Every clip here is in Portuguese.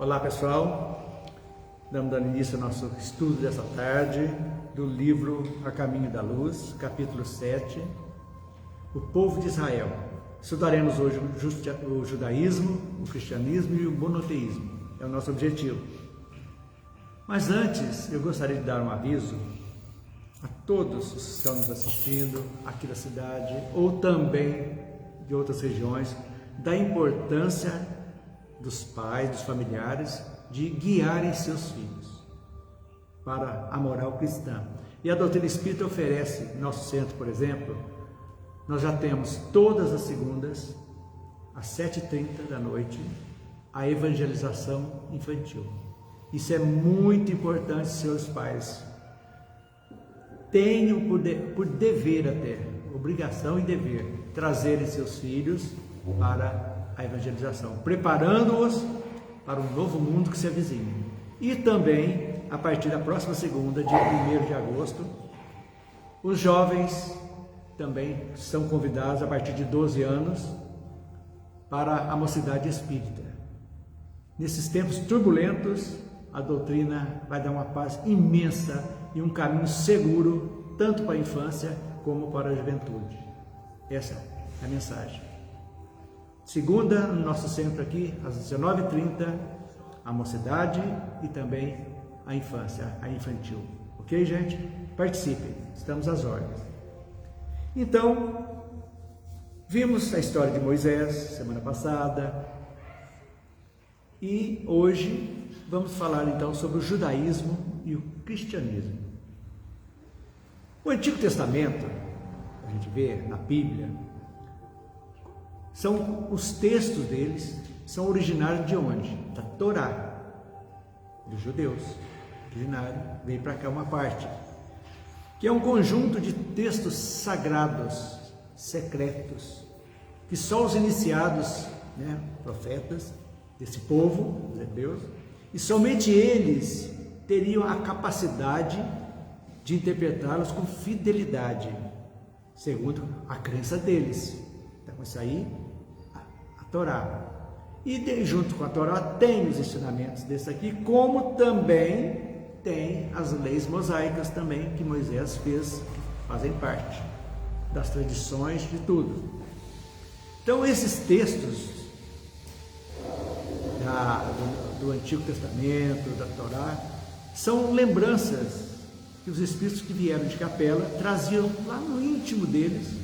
Olá pessoal, estamos dando início ao nosso estudo dessa tarde do livro A Caminho da Luz, capítulo 7, o povo de Israel. Estudaremos hoje o judaísmo, o cristianismo e o monoteísmo, é o nosso objetivo. Mas antes, eu gostaria de dar um aviso a todos os que estão nos assistindo aqui da cidade ou também de outras regiões, da importância dos pais, dos familiares, de guiarem seus filhos para a moral cristã. E a doutrina espírita oferece, nosso centro, por exemplo, nós já temos todas as segundas, às 7h30 da noite, a evangelização infantil. Isso é muito importante, senhores pais. Tenham por dever até, obrigação e dever, trazerem seus filhos para a evangelização, preparando-os para um novo mundo que se avizinha. E também, a partir da próxima segunda, dia 1º de agosto, os jovens também são convidados a partir de 12 anos para a mocidade espírita. Nesses tempos turbulentos, a doutrina vai dar uma paz imensa e um caminho seguro, tanto para a infância como para a juventude. Essa é a mensagem. Segunda, no nosso centro aqui, às 19h30, a mocidade e também a infância, a infantil. Ok, gente? Participem, estamos às ordens. Então, vimos a história de Moisés semana passada e hoje vamos falar então sobre o judaísmo e o cristianismo. O Antigo Testamento, a gente vê na Bíblia, os textos deles são originários de onde? Da Torá, dos judeus. Originário, veio para cá uma parte, que é um conjunto de textos sagrados, secretos, que só os iniciados, profetas desse povo, os hebreus, e somente eles teriam a capacidade de interpretá-los com fidelidade, segundo a crença deles. Então, isso aí, a Torá. E junto com a Torá tem os ensinamentos desse aqui, como também tem as leis mosaicas também, que Moisés fez, que fazem parte das tradições de tudo. Então, esses textos do Antigo Testamento, da Torá, são lembranças que os espíritos que vieram de Capela traziam lá no íntimo deles.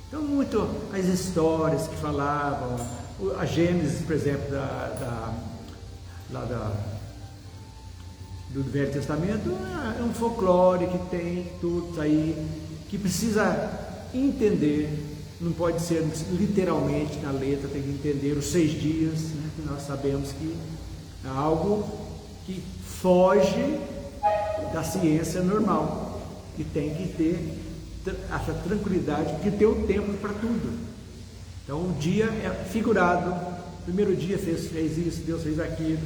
Então, muito as histórias que falavam, a Gênesis, por exemplo, do Velho Testamento, é um folclore que tem tudo aí, que precisa entender, não pode ser literalmente na letra, tem que entender os 6 dias, que nós sabemos que é algo que foge da ciência normal, que tem que ter essa tranquilidade, porque tem um tempo para tudo. Então o dia é figurado, o primeiro dia fez isso, Deus fez aquilo,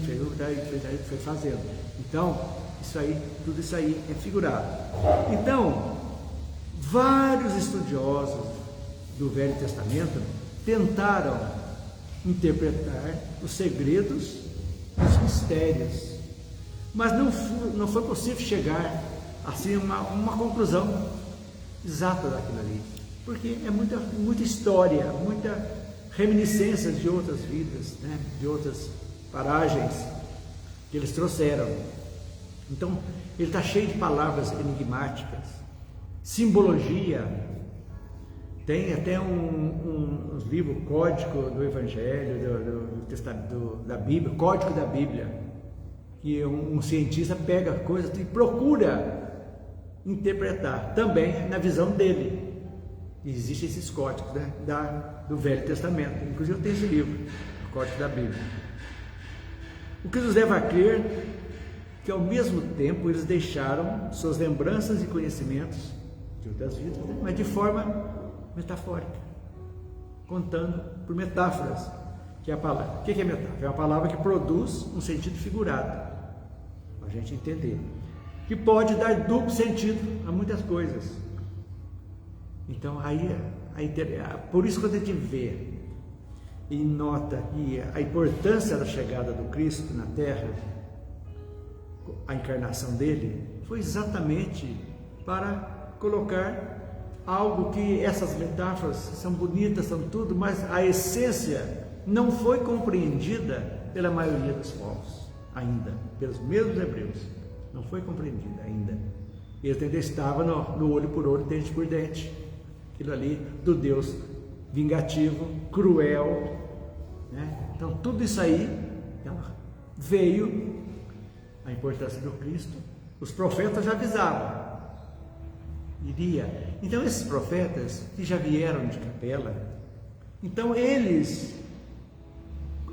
foi fazendo. Então, tudo isso aí é figurado. Então, vários estudiosos do Velho Testamento tentaram interpretar os segredos, os mistérios, mas não foi possível chegar assim a uma conclusão exata daquilo ali, porque é muita história, muita reminiscência de outras vidas, de outras paragens que eles trouxeram. Então, ele está cheio de palavras enigmáticas, simbologia. Tem até um livro, Código do Evangelho, da Bíblia, Código da Bíblia, que um cientista pega coisas e procura interpretar também na visão dele. Existem esses códigos do Velho Testamento, inclusive eu tenho esse livro, o Código da Bíblia, o que nos leva a crer que ao mesmo tempo eles deixaram suas lembranças e conhecimentos de outras vidas, mas de forma metafórica, contando por metáforas, que é a palavra. O que é metáfora? É uma palavra que produz um sentido figurado, para a gente entender, que pode dar duplo sentido a muitas coisas. Então, por isso, quando a gente vê e nota que a importância da chegada do Cristo na Terra, a encarnação dele, foi exatamente para colocar algo que essas metáforas são bonitas, são tudo, mas a essência não foi compreendida pela maioria dos povos ainda, pelos mesmos hebreus, não foi compreendida ainda. Eles ainda estavam no olho por olho, dente por dente, aquilo ali do Deus vingativo, cruel, né? Então tudo isso aí veio, a importância do Cristo, os profetas já avisavam, iria. Então esses profetas que já vieram de Capela, então eles,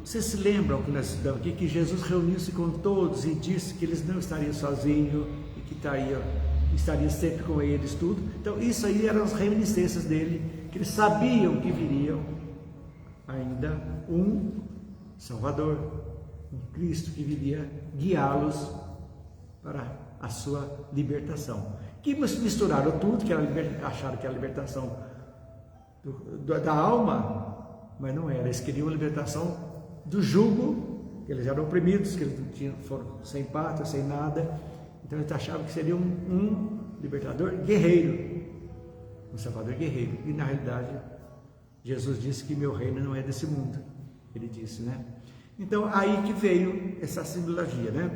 vocês se lembram que nós estudamos aqui, que Jesus reuniu-se com todos e disse que eles não estariam sozinhos e que estaria sempre com eles, tudo. Então isso aí eram as reminiscências dele, que eles sabiam que viriam ainda um Salvador, um Cristo que viria guiá-los para a sua libertação. Que misturaram tudo, que acharam que era a libertação da alma, mas não era. Eles queriam a libertação do jugo, que eles eram oprimidos, que eles não tinham, foram sem pátria, sem nada. Então eles achavam que seria um libertador guerreiro, um salvador guerreiro. E na realidade, Jesus disse que meu reino não é desse mundo. Ele disse, né? Então aí que veio essa simbologia, né?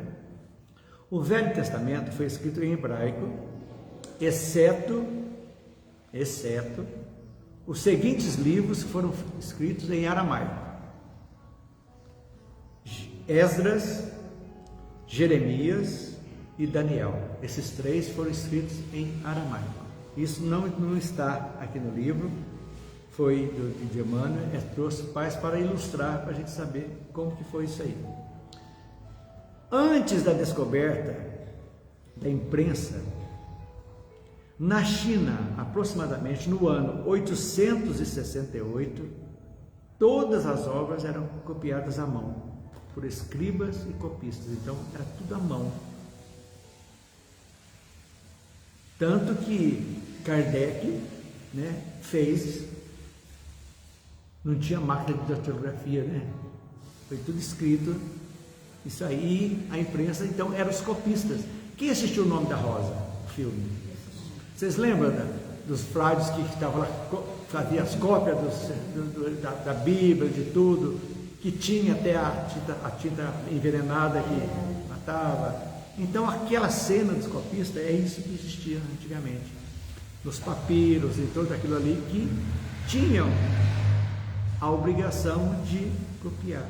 O Velho Testamento foi escrito em hebraico, exceto os seguintes livros que foram escritos em aramaico: Esdras, Jeremias e Daniel. Esses três foram escritos em aramaico. Isso não está aqui no livro, foi de Emmanuel, trouxe pais para ilustrar, para a gente saber como que foi isso aí. Antes da descoberta da imprensa, na China, aproximadamente no ano 868, todas as obras eram copiadas à mão, por escribas e copistas, então era tudo à mão. Tanto que Kardec, né, fez, não tinha máquina de datilografia, né? Foi tudo escrito, isso aí, a imprensa, então eram os copistas. Quem assistiu O Nome da Rosa, o filme? Vocês lembram dos frades que estavam lá, faziam as cópias da Bíblia, de tudo, que tinha até a tinta envenenada que matava? Então aquela cena dos copistas é isso que existia antigamente, nos papiros e tudo aquilo ali, que tinham a obrigação de copiar.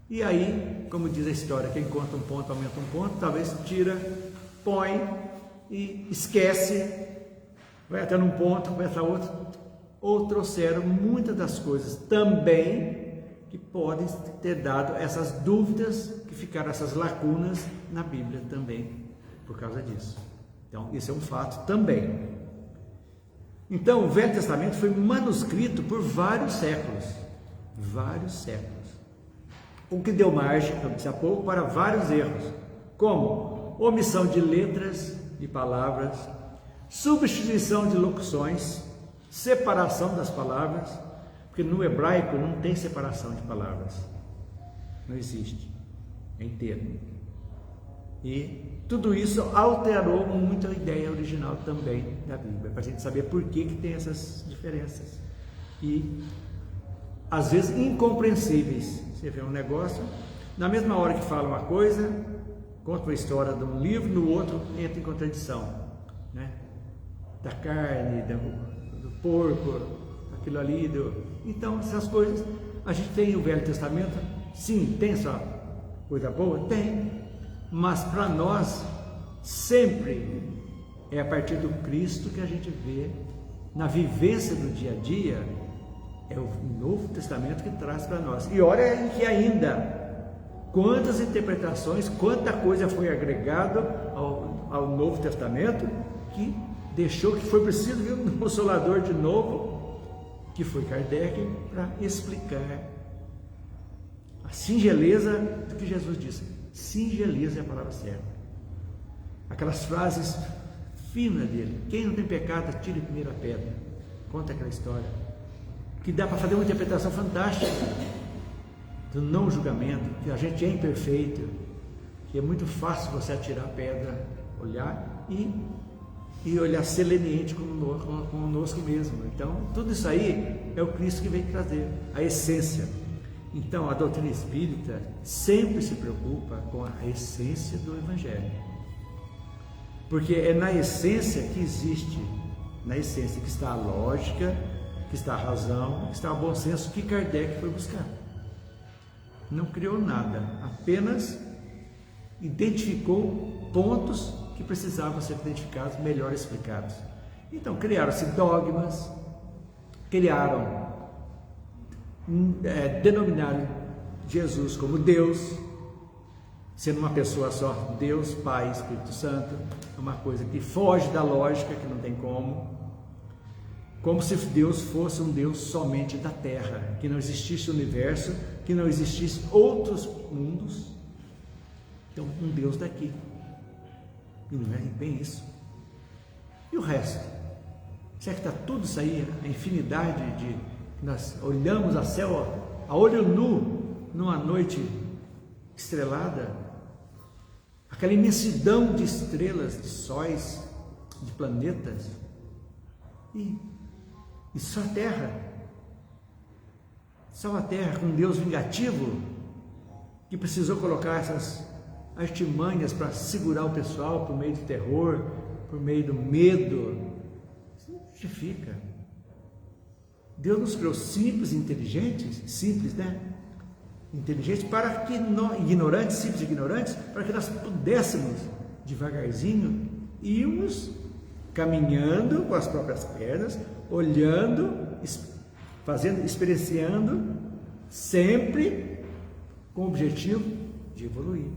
E aí, como diz a história, quem conta um ponto aumenta um ponto, talvez tira, põe e esquece, vai até num ponto, começa outro, ou trouxeram muitas das coisas também que podem ter dado essas dúvidas, que ficaram essas lacunas na Bíblia também, por causa disso. Então, isso é um fato também. Então, o Velho Testamento foi manuscrito por vários séculos, o que deu margem, como disse há pouco, para vários erros, como omissão de letras e palavras, substituição de locuções, separação das palavras, porque no hebraico não tem separação de palavras, não existe, é inteiro. E tudo isso alterou muito a ideia original também da Bíblia, para a gente saber por que tem essas diferenças. E às vezes incompreensíveis. Você vê um negócio, na mesma hora que fala uma coisa, conta uma história de um livro, no outro entra em contradição, né? Da carne, do porco, aquilo ali, então essas coisas. A gente tem o Velho Testamento, sim, tem só coisa boa? Tem, mas para nós sempre é a partir do Cristo que a gente vê, na vivência do dia a dia, é o Novo Testamento que traz para nós. E olha que ainda, quantas interpretações, quanta coisa foi agregada ao Novo Testamento, que deixou que foi preciso vir um Consolador de novo, que foi Kardec, para explicar a singeleza do que Jesus disse. Singeleza é a palavra certa. Aquelas frases finas dele: quem não tem pecado, tire a primeira pedra. Conta aquela história. que dá para fazer uma interpretação fantástica do não julgamento, que a gente é imperfeito, que é muito fácil você atirar a pedra, olhar e olhar seleniente conosco mesmo. Então, tudo isso aí é o Cristo que vem trazer, a essência. Então, a doutrina espírita sempre se preocupa com a essência do Evangelho, porque é na essência que existe, na essência que está a lógica, que está a razão, que está o bom senso que Kardec foi buscar. Não criou nada, apenas identificou pontos que precisavam ser identificados, melhor explicados. Então, criaram-se dogmas, denominaram Jesus como Deus, sendo uma pessoa só, Deus, Pai, Espírito Santo, uma coisa que foge da lógica, que não tem como se Deus fosse um Deus somente da Terra, que não existisse universo, que não existisse outros mundos. Então, um Deus daqui. E não é bem isso. E o resto? Será que está tudo isso aí, a infinidade de... Nós olhamos a céu a olho nu, numa noite estrelada, aquela imensidão de estrelas, de sóis, de planetas, e só a Terra, com um Deus vingativo, que precisou colocar essas artimanhas para segurar o pessoal por meio do terror, por meio do medo. Isso não justifica. Deus nos criou simples e inteligentes, simples, né? Inteligentes, para que nós, ignorantes, simples e ignorantes, para que nós pudéssemos, devagarzinho, irmos caminhando com as próprias pernas, olhando, fazendo, experienciando, sempre com o objetivo de evoluir.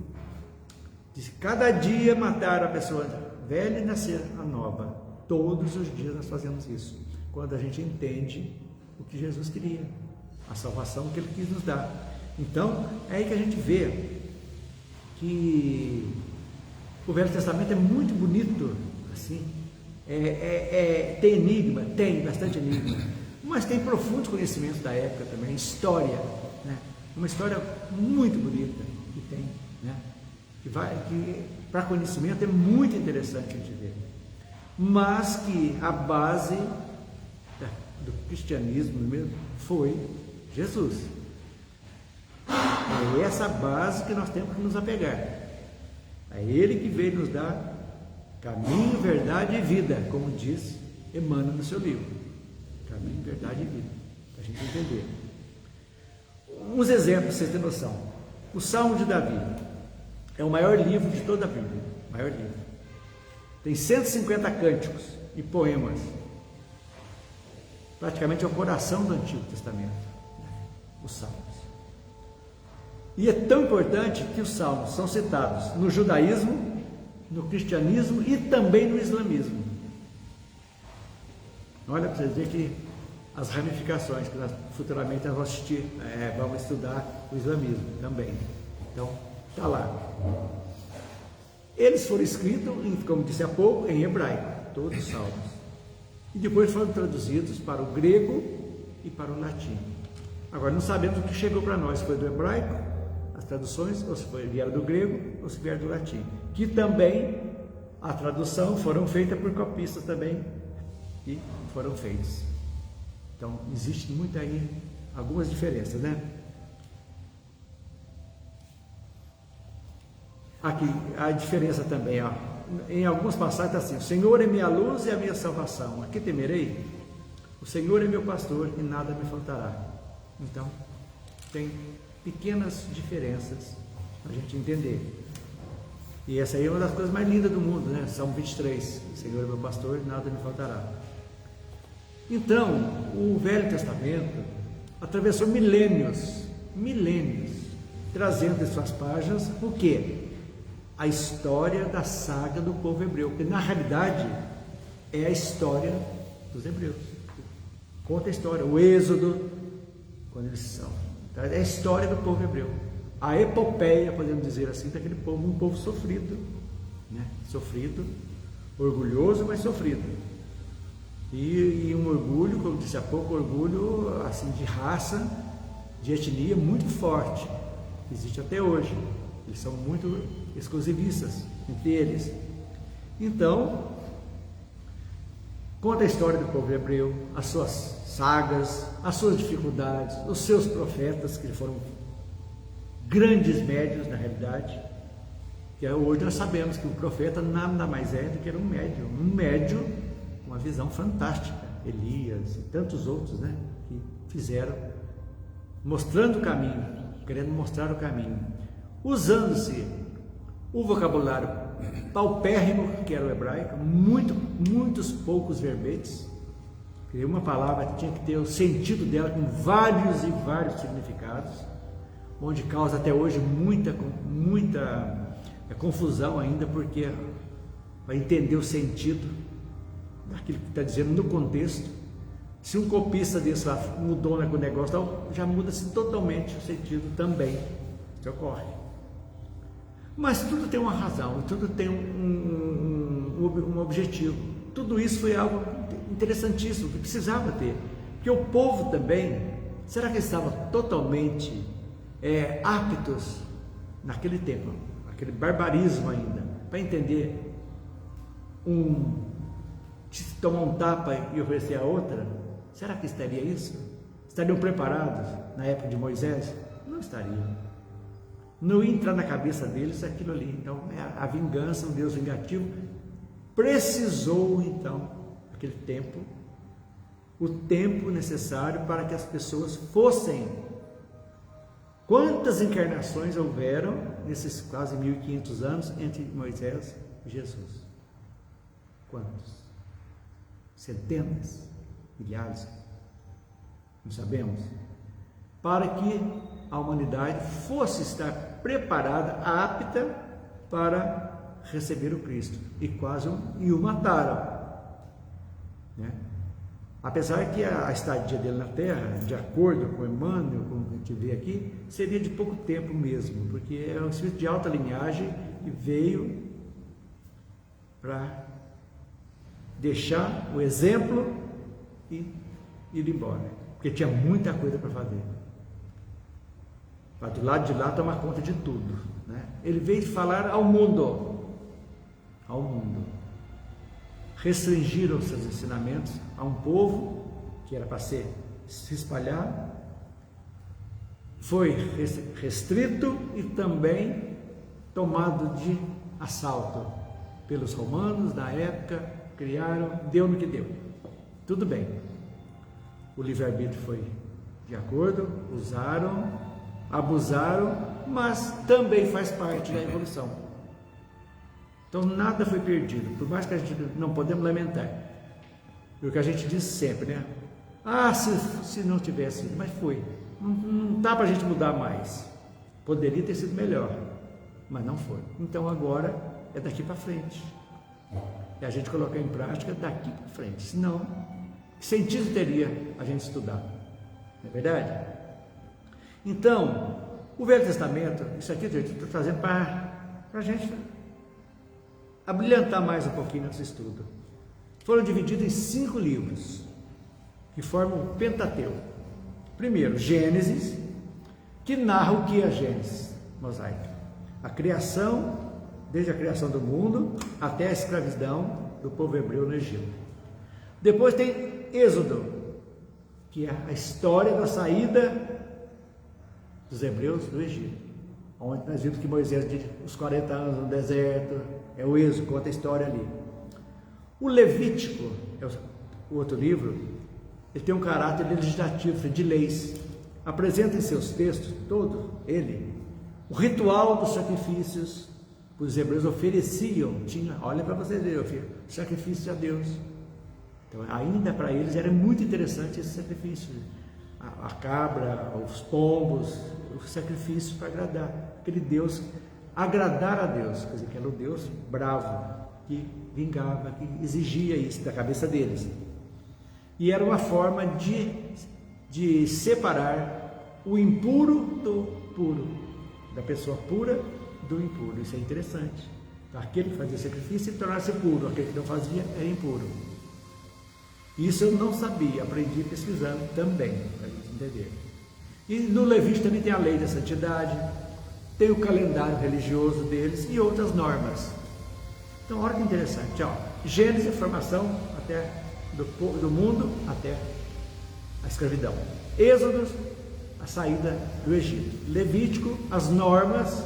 De cada dia matar a pessoa velha e nascer a nova. Todos os dias nós fazemos isso, quando a gente entende o que Jesus queria, a salvação que Ele quis nos dar. Então, é aí que a gente vê que o Velho Testamento é muito bonito, assim, tem enigma, tem bastante enigma, mas tem profundos conhecimentos da época também, história, né? Uma história muito bonita que tem, né? Que para conhecimento é muito interessante a gente ver, mas que a base do cristianismo mesmo foi Jesus. É essa base que nós temos que nos apegar. É Ele que veio nos dar caminho, verdade e vida, como diz Emmanuel no seu livro. Caminho, verdade e vida, para a gente entender. Uns exemplos, para vocês terem noção. O Salmo de Davi é o maior livro de toda a Bíblia. Maior livro. Tem 150 cânticos e poemas. Praticamente é o coração do Antigo Testamento, os Salmos. E é tão importante que os Salmos são citados no judaísmo, no cristianismo e também no islamismo. Olha para vocês verem que as ramificações que nós futuramente vamos assistir, vamos estudar o islamismo também. Então, está lá. Eles foram escritos, como disse há pouco, em hebraico, todos os salmos. E depois foram traduzidos para o grego e para o latim. Agora, não sabemos o que chegou para nós, se foi do hebraico, as traduções, ou se vieram do grego, ou se vieram do latim. Que também, a tradução foram feitas por copistas também, e foram feitos. Então, existe muito aí, algumas diferenças, né? Aqui, a diferença também, ó. Em algumas passagens está assim: o Senhor é minha luz e a minha salvação, a que temerei? O Senhor é meu pastor e nada me faltará. Então, tem pequenas diferenças para a gente entender. E essa aí é uma das coisas mais lindas do mundo, né? Salmo 23, o Senhor é meu pastor e nada me faltará. Então, o Velho Testamento atravessou milênios, trazendo em suas páginas o quê? A história da saga do povo hebreu, porque na realidade é a história dos hebreus. Conta a história, o Êxodo, quando eles são. Então, é a história do povo hebreu. A epopeia, podemos dizer assim, daquele povo, um povo sofrido, né? Sofrido, orgulhoso, mas sofrido. E um orgulho, como eu disse há pouco, orgulho assim, de raça, de etnia muito forte, que existe até hoje. Eles são muito exclusivistas entre eles. Então, conta a história do povo hebreu, as suas sagas, as suas dificuldades, os seus profetas, que foram grandes médios na realidade. Que hoje nós sabemos que o profeta nada mais é do que era um médium com uma visão fantástica, Elias e tantos outros, né, que fizeram, mostrando o caminho, querendo mostrar o caminho, usando-se o vocabulário paupérrimo que era o hebraico, muitos poucos verbetes, que uma palavra tinha que ter o sentido dela com vários e vários significados, onde causa até hoje muita confusão ainda, porque vai entender o sentido daquilo que está dizendo no contexto. Se um copista desse lá mudou o negócio, já muda-se totalmente o sentido também, que ocorre. Mas tudo tem uma razão, tudo tem um objetivo. Tudo isso foi algo interessantíssimo, que precisava ter. Porque o povo também, será que estava totalmente aptos naquele tempo, aquele barbarismo ainda, para entender tomar um tapa e oferecer a outra? Será que estaria isso? Estariam preparados na época de Moisés? Não estariam. Não ia entrar na cabeça deles aquilo ali. Então, a vingança, um Deus vingativo, precisou então, naquele tempo, o tempo necessário para que as pessoas fossem. Quantas encarnações houveram nesses quase 1500 anos entre Moisés e Jesus? Quantos? Centenas? Milhares? Não sabemos. Para que a humanidade fosse estar preparada, apta para receber o Cristo. E quase o mataram. Né? Apesar que a estadia dele na Terra, de acordo com Emmanuel, como a gente vê aqui, seria de pouco tempo mesmo, porque é um espírito de alta linhagem que veio para deixar o exemplo e ir embora, porque tinha muita coisa para fazer. Para do lado de lá tomar conta de tudo, né? Ele veio falar ao mundo. Restringiram seus ensinamentos a um povo que era para se espalhar, foi restrito e também tomado de assalto pelos romanos na época, deu no que deu. Tudo bem, o livre-arbítrio foi de acordo, usaram, abusaram, mas também faz parte da evolução. Então nada foi perdido, por mais que a gente não podemos lamentar. E o que a gente diz sempre, né? Se não tivesse sido, mas foi. Não dá para a gente mudar mais. Poderia ter sido melhor, mas não foi. Então agora é daqui para frente. É a gente colocar em prática daqui para frente. Senão, que sentido teria a gente estudar? Não é verdade? Então, o Velho Testamento, isso aqui, gente, estou trazendo para a gente abrilhantar mais um pouquinho nosso estudo. Foram divididos em 5 livros que formam o Pentateuco. Primeiro, Gênesis, que narra o que é a Gênesis mosaica, a criação, desde a criação do mundo até a escravidão do povo hebreu no Egito. Depois tem Êxodo, que é a história da saída dos hebreus do Egito, onde nós vimos que Moisés, os 40 anos no deserto, é o Êxodo, conta a história ali. O Levítico, é o outro livro, ele tem um caráter legislativo, de leis. Apresenta em seus textos, todo ele, o ritual dos sacrifícios que os hebreus ofereciam. Olha para vocês verem, sacrifício a Deus. Então, ainda para eles era muito interessante esse sacrifício. A cabra, os pombos, o sacrifício para agradar. Aquele Deus, agradar a Deus, quer dizer, que era o Deus bravo, que vingava, que exigia isso da cabeça deles. E era uma forma de separar o impuro do puro, da pessoa pura do impuro. Isso é interessante. Aquele que fazia sacrifício se tornasse puro, aquele que não fazia era impuro. Isso eu não sabia, aprendi pesquisando também, para gente entender. E no Levítico também tem a lei da santidade, tem o calendário religioso deles e outras normas. Então, olha que interessante, ó. Gênesis, a formação até do mundo até a escravidão. Êxodo, a saída do Egito. Levítico, as normas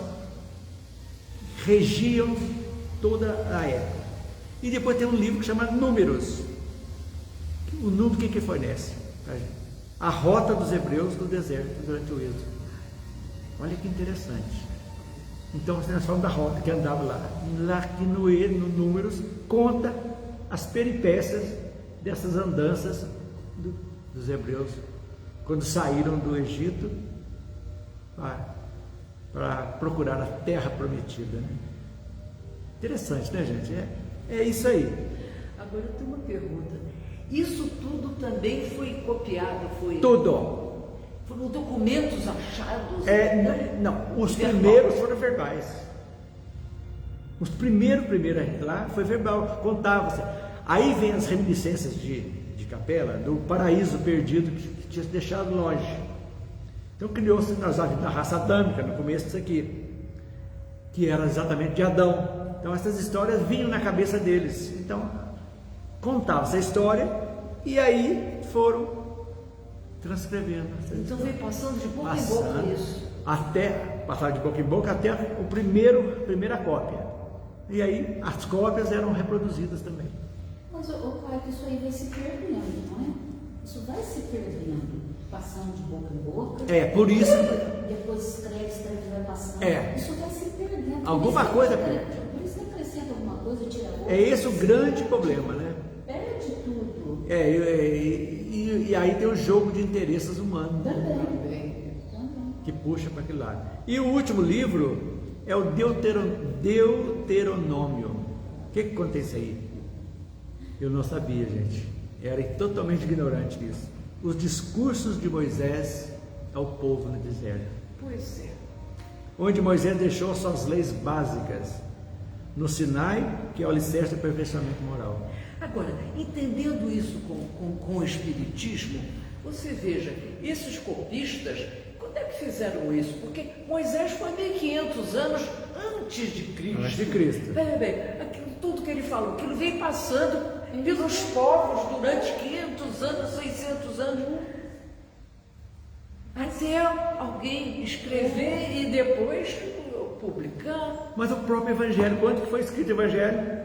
regiam toda a época. E depois tem um livro que chama Números. O número que fornece? A rota dos hebreus do deserto durante o êxodo. Olha que interessante. Então nós falamos da rota que andava lá. Lá aqui no Números conta as peripécias dessas andanças dos hebreus quando saíram do Egito para procurar a terra prometida, né? Interessante, né, gente? É isso aí. Agora eu tenho uma pergunta. Isso tudo também foi copiado? Tudo. Foram documentos achados? Não, os primeiros foram verbais. Os primeiros lá foi verbal, contava-se. Aí vem as reminiscências de Capela, do paraíso perdido que tinha se deixado longe. Então criou-se na raça adâmica, no começo disso aqui, que era exatamente de Adão. Então essas histórias vinham na cabeça deles. Então contava-se a história e aí foram transcrevendo. Então veio passando de boca em boca isso. Até passar de boca em boca até a primeira cópia. E aí as cópias eram reproduzidas também. Mas, pai, isso aí vai se perdendo, não é? Isso vai se perdendo, passando de boca em boca. Por isso. Depois escreve, vai passando. Isso vai se perdendo. Alguma coisa perde. Por isso que acrescenta alguma coisa, tira outra. É esse o grande problema, né? Perde tudo. E aí tem o jogo de interesses humanos. Também. Que puxa para aquele lado. E o último livro é o Deuteronômio. O que acontece aí? Eu não sabia, gente. Era totalmente ignorante disso. Os discursos de Moisés ao povo no deserto. Pois é. Onde Moisés deixou suas leis básicas no Sinai, que é o alicerce do aperfeiçoamento moral. Agora, entendendo isso com o Espiritismo, você veja, esses copistas, quando é que fizeram isso? Porque Moisés foi 1500 anos antes de Cristo. Antes de Cristo. Aquilo, tudo que ele falou, aquilo veio passando pelos povos durante 500 anos, 600 anos. Mas alguém escrever e depois publicar. Mas o próprio Evangelho, quando que foi escrito o Evangelho?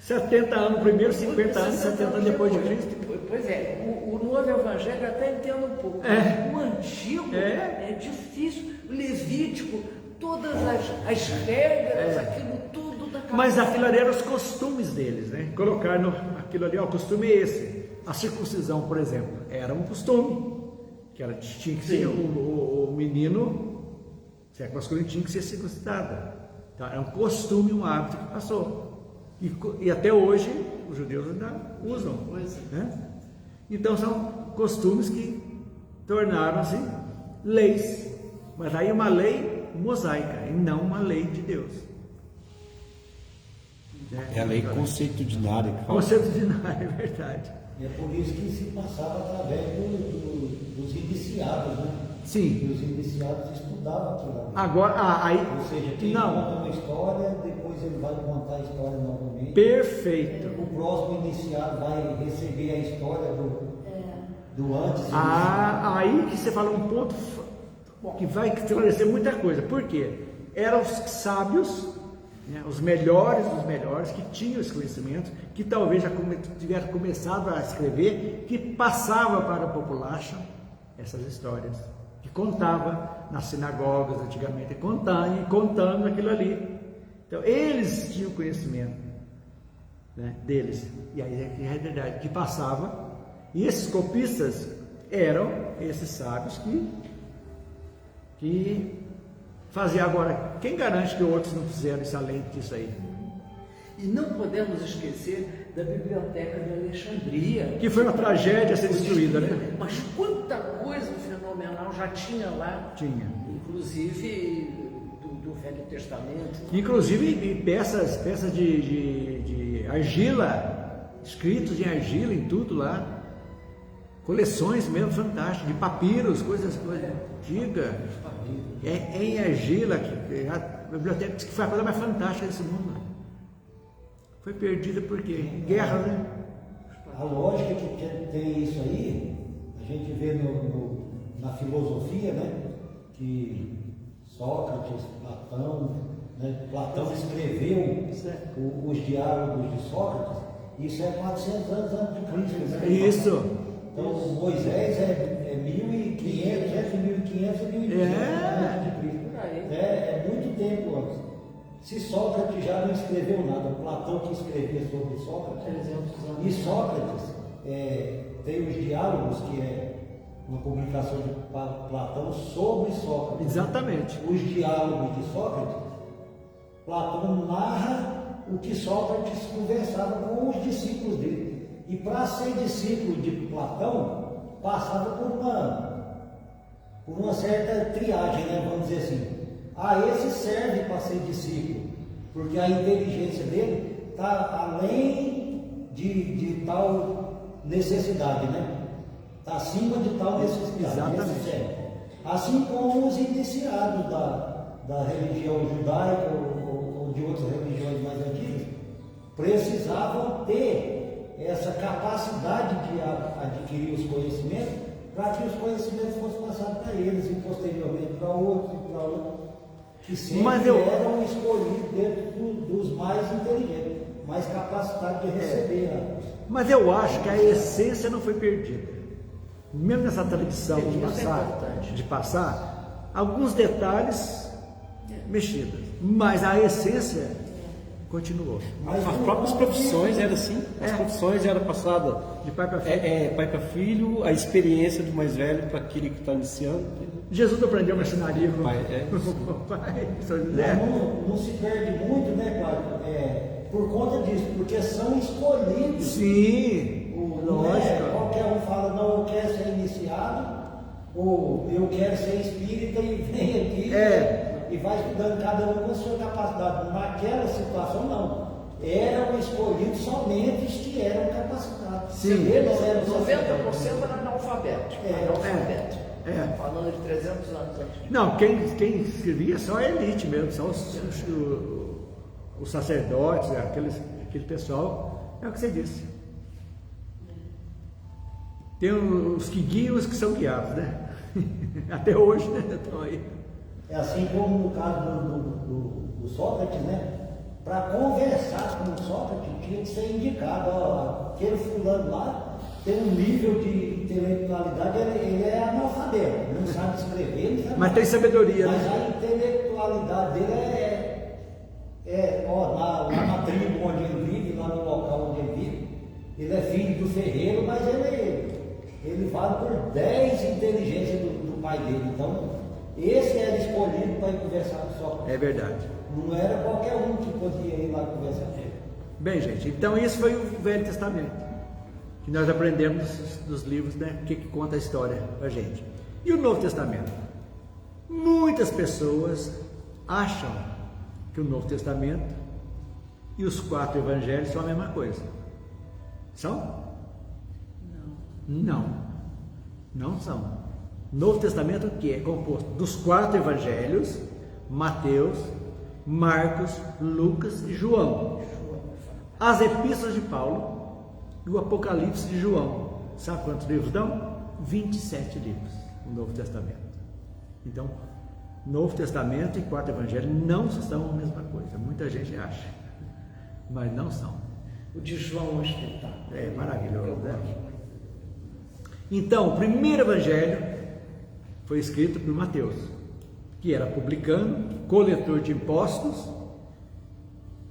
70 anos primeiro, 50 anos, 70 anos depois de Cristo. Pois é, o novo Evangelho até entendo um pouco. O antigo é difícil, o Levítico, todas as regras, aquilo tudo da cabeça. Mas aquilo ali eram os costumes deles, né? Colocaram aquilo ali, o costume é esse. A circuncisão, por exemplo, era um costume. Que tinha que ser o menino, se é masculino, tinha que ser circuncidado. Então, era um costume, um hábito que passou. E até hoje os judeus ainda usam, né? Então são costumes que tornaram-se leis, mas aí é uma lei mosaica e não uma lei de Deus. É a lei consuetudinária que fala. Consuetudinária, é verdade. E é por isso que se passava através dos iniciados, né? Sim. E os iniciados estudavam aquilo ali. Agora, ou seja, quem conta uma história, depois ele vai contar a história novamente. Perfeito. O próximo iniciado vai receber a história do antes. Aí que você fala um ponto que vai esclarecer muita coisa. Por quê? Eram os sábios, né, os melhores dos melhores, que tinham esse conhecimento, que talvez já tivessem começado a escrever, que passava para a população essas histórias, que contava nas sinagogas antigamente, contando aquilo ali. Então eles tinham conhecimento, né, deles, e aí é verdade, que passava, e esses copistas eram esses sábios que faziam. Agora, quem garante que outros não fizeram isso além disso aí? E não podemos esquecer da Biblioteca de Alexandria, que foi uma tragédia ser destruída, né? Mas quanta coisa fenomenal já tinha lá. Tinha. Inclusive do Velho Testamento. Inclusive peças de argila escritos em argila, em tudo lá, coleções mesmo fantásticas, de papiros, coisas antigas, em argila, a biblioteca diz que foi a coisa mais fantástica desse mundo. Foi perdida por quê? Guerra, né? A lógica que tem isso aí, a gente vê na filosofia, né? Que Sócrates, Platão, né? Platão escreveu os diálogos de Sócrates, isso é 400 anos antes de Cristo. Né? Isso. Então Moisés é 1500, entre 1500 e 1500 antes de Cristo. É muito tempo antes. Se Sócrates já não escreveu nada, Platão que escrevia sobre Sócrates, e Sócrates tem os diálogos, que é uma publicação de Platão sobre Sócrates. Exatamente. Os diálogos de Sócrates, Platão narra o que Sócrates conversava com os discípulos dele. E para ser discípulo de Platão, passava por uma certa triagem, né? Vamos dizer assim. Esse serve para ser discípulo, porque a inteligência dele está além de tal necessidade, né? Está acima de tal necessidade. Exatamente. Assim como os iniciados da religião judaica ou de outras religiões mais antigas, precisavam ter essa capacidade de adquirir os conhecimentos, para que os conhecimentos fossem passados para eles e posteriormente para outros e para outros, que sempre eram escolhidos dentro dos mais inteligentes, mais capacitados de receber. Mas eu acho que a essência não foi perdida. Mesmo nessa tradição de passar alguns detalhes mexidos, mas a essência continuou. As próprias profissões eram assim, as profissões eram passadas de pai para filho. Pai para filho, a experiência do mais velho para aquele que está iniciando. Jesus aprendeu marcenaria com o pai. Não se perde muito, né, Cláudio? Por conta disso, porque são escolhidos. Sim, lógico. Qualquer um fala, não, eu quero ser iniciado, ou eu quero ser espírita e vem aqui e vai estudando cada um com a sua capacidade. Naquela situação, não. Eram escolhidos somente os que eram capacitados. Sim. Eles eram 90% era analfabeto. Falando de 300 anos antes. Não, quem escrevia só a elite mesmo, só os sacerdotes, aquele pessoal, é o que você disse. Tem os que guiam e os que são guiados, né? Até hoje, né? Estão aí. É assim como no caso do Sócrates, né? Para conversar com o Sócrates tinha que ser indicado, aquele fulano lá tem um nível de intelectualidade, ele é analfabeto, não sabe escrever, não sabe. Mas tem sabedoria, mas né? a intelectualidade dele lá na tribo onde ele vive, lá no local onde ele vive, ele é filho do ferreiro, mas ele vale por 10 inteligências do pai dele. Então, esse era escolhido para ir conversar com o Sócrates. É verdade. Não era qualquer um que podia ir lá conversar com ele. Bem, gente, então isso foi o Velho Testamento, que nós aprendemos dos livros, né? Que conta a história pra gente. E o Novo Testamento? Muitas pessoas acham que o Novo Testamento e os 4 evangelhos são a mesma coisa. São? Não são. Novo Testamento que é composto dos 4 evangelhos, Mateus, Marcos, Lucas e João. As epístolas de Paulo e o Apocalipse de João. Sabe quantos livros dão? 27 livros no Novo Testamento. Então, Novo Testamento e 4 evangelhos não são a mesma coisa. Muita gente acha, mas não são. O de João é um espetáculo. É maravilhoso, né? Então, o primeiro evangelho foi escrito por Mateus, que era publicano, coletor de impostos,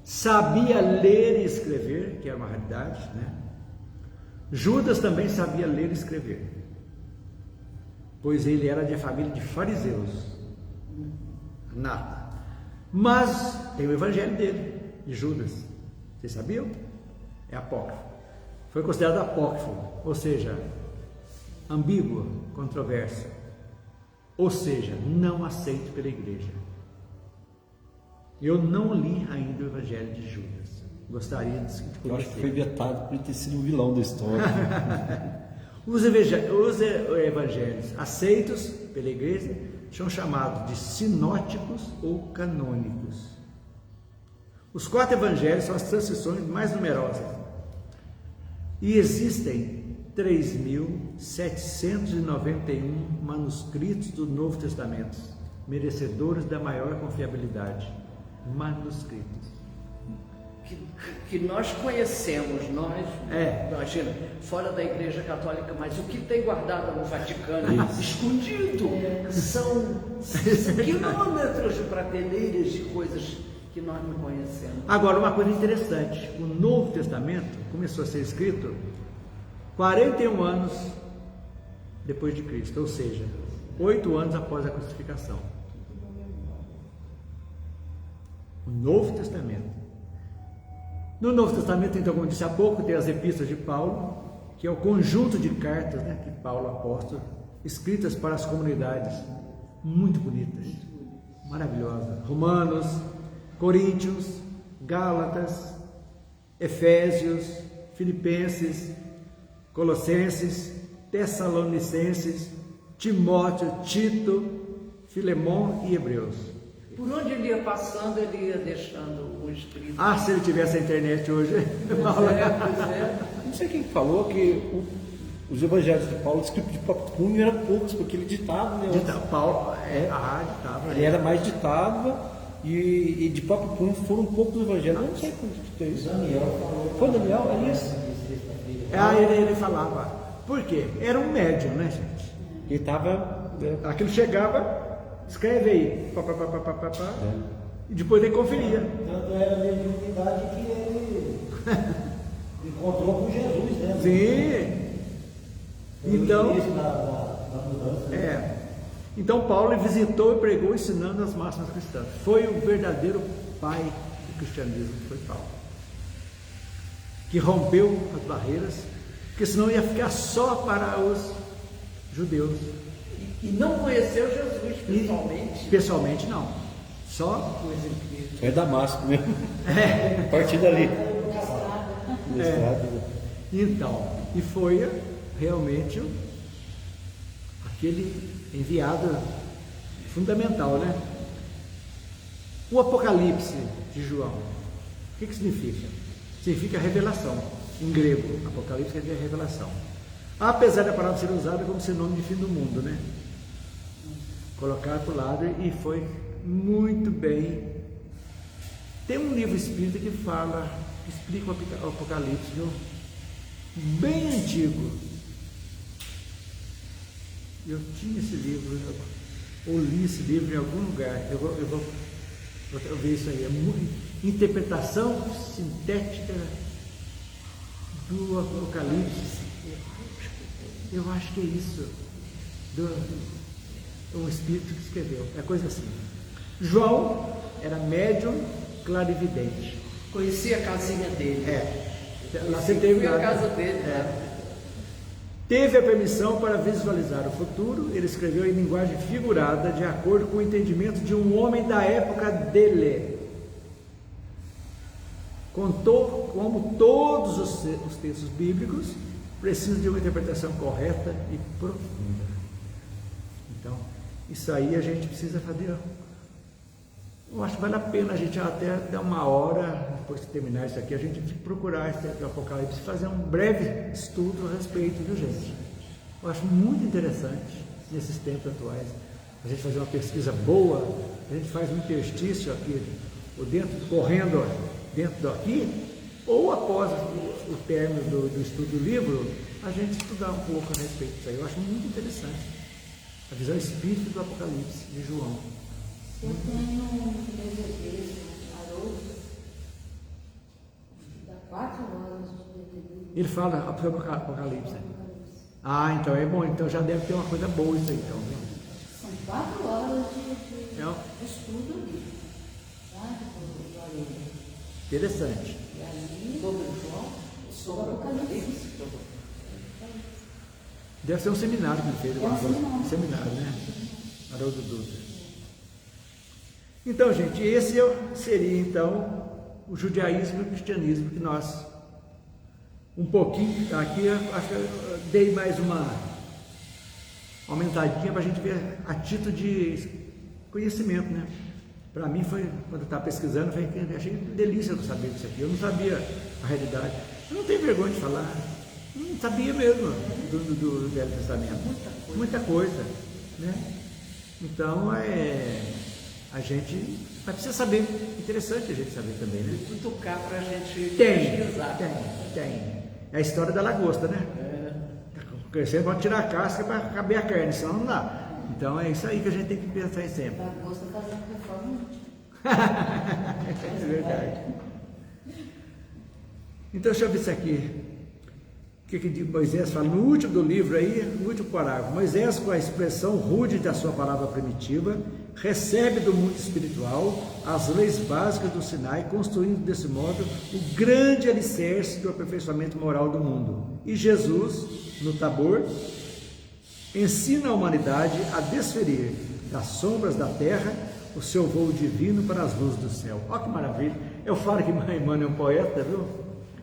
sabia ler e escrever, que era uma raridade, né? Judas também sabia ler e escrever, pois ele era de família de fariseus, nata. Mas tem o evangelho dele, de Judas, vocês sabiam? É apócrifo. Foi considerado apócrifo, ou seja, ambíguo, controverso, ou seja, não aceito pela igreja. Eu não li ainda o evangelho de Judas, gostaria de Eu acho que foi conhecer. vetado por ter sido um vilão da história. Os evangelhos aceitos pela igreja são chamados de sinóticos ou canônicos. Os 4 evangelhos são as transcrições mais numerosas e existem 3.791 manuscritos do Novo Testamento, merecedores da maior confiabilidade. Manuscritos. Que nós conhecemos, imagina, fora da Igreja Católica, mas o que tem guardado no Vaticano, escondido, são quilômetros de prateleiras de coisas que nós não conhecemos. Agora, uma coisa interessante, o Novo Testamento começou a ser escrito 41 anos depois de Cristo, ou seja, 8 anos após a crucificação. O Novo Testamento. No Novo Testamento, então, como eu disse há pouco, tem as epístolas de Paulo, que é o conjunto de cartas, que Paulo apóstolo, escritas para as comunidades, muito bonitas, maravilhosas. Romanos, Coríntios, Gálatas, Efésios, Filipenses, Colossenses, Tessalonicenses, Timóteo, Tito, Filemão e Hebreus. Por onde ele ia passando, ele ia deixando o escrito. Ah, se ele tivesse a internet hoje. Pois é. Não sei quem falou que os evangelhos de Paulo, escritos de próprio punho, eram poucos, porque ele ditava, né? Paulo, ditava. Ele era mais ditado e de próprio punho foram poucos evangelhos. Eu não sei quando é isso. Daniel falou. Foi Daniel? É isso? Ele falava. Por quê? Era um médium, né, gente? Ele estava... Aquilo chegava, escreve aí, e depois ele conferia. Tanto era a mediunidade que ele encontrou com Jesus, né? Sim. Então, O início da mudança. né? Então Paulo visitou e pregou ensinando as máximas cristãs. Foi o verdadeiro pai do cristianismo, foi Paulo, que rompeu as barreiras, porque senão ia ficar só para os judeus. E não conheceu Jesus pessoalmente. Pessoalmente não, só Coisa incrível. É Damasco mesmo. A partir dali. Na estrada. Então, e foi realmente aquele enviado fundamental, né? O Apocalipse de João, o que significa? Significa revelação, em grego. Apocalipse quer dizer revelação. Apesar da palavra ser usada como sinônimo de fim do mundo, né? Colocar para o lado, e foi muito bem. Tem um livro espírita que fala, que explica o Apocalipse, viu? Bem antigo. Eu tinha esse livro, ou li esse livro em algum lugar. Eu vou ver isso aí. É interpretação sintética do Apocalipse. Eu acho que é isso. Um espírito que escreveu. É coisa assim. João era médium clarividente. Conhecia a casinha dele. Lá você teve Fui lá, à casa dele. Teve a permissão para visualizar o futuro. Ele escreveu em linguagem figurada, de acordo com o entendimento de um homem da época dele. Contou como todos os textos bíblicos precisam de uma interpretação correta e profunda. Então, isso aí a gente precisa fazer. Eu acho que vale a pena a gente até dar uma hora, depois de terminar isso aqui, a gente procurar esse Apocalipse, fazer um breve estudo a respeito, viu, gente? Eu acho muito interessante, nesses tempos atuais, a gente fazer uma pesquisa boa, a gente faz um interstício aqui, ou correndo dentro daqui, ou após o término do estudo do livro, a gente estudar um pouco a respeito disso aí. Eu acho muito interessante a visão espírita do Apocalipse de João. Eu tenho um DVD, Haroldo, dá 4 horas de DVD. Ele fala sobre o Apocalipse. Ah, então é bom, então já deve ter uma coisa boa isso aí, então. São 4 horas de estudo ali, sabe? Interessante. E aí, Sobre João? sobre o Apocalipse. Deve ser um seminário que ele fez. É um seminário, né? Haroldo Dutra. Então, gente, esse seria então o judaísmo e o cristianismo, que nós, um pouquinho, aqui acho que eu dei mais uma aumentadinha para a gente ver a título de conhecimento, né? Para mim foi, quando eu estava pesquisando, achei delícia eu saber disso aqui, eu não sabia a realidade, eu não tenho vergonha de falar, não sabia mesmo do Velho Testamento, muita coisa, né? Então, a gente precisa saber, interessante a gente saber também, né? Cutucar para a gente pesquisar. Tem. É a história da lagosta, né? Crescendo, pode tirar a casca para caber a carne, senão não dá. Então é isso aí que a gente tem que pensar sempre. A lagosta fazendo reforma útil. É verdade. Então deixa eu ver isso aqui. O que Moisés fala no último do livro aí, no último parágrafo. Moisés, com a expressão rude da sua palavra primitiva, recebe do mundo espiritual as leis básicas do Sinai, construindo desse modo o grande alicerce do aperfeiçoamento moral do mundo. E Jesus, no Tabor, ensina a humanidade a desferir das sombras da terra o seu voo divino para as luzes do céu. Olha que maravilha! Eu falo que Emmanuel é um poeta, viu?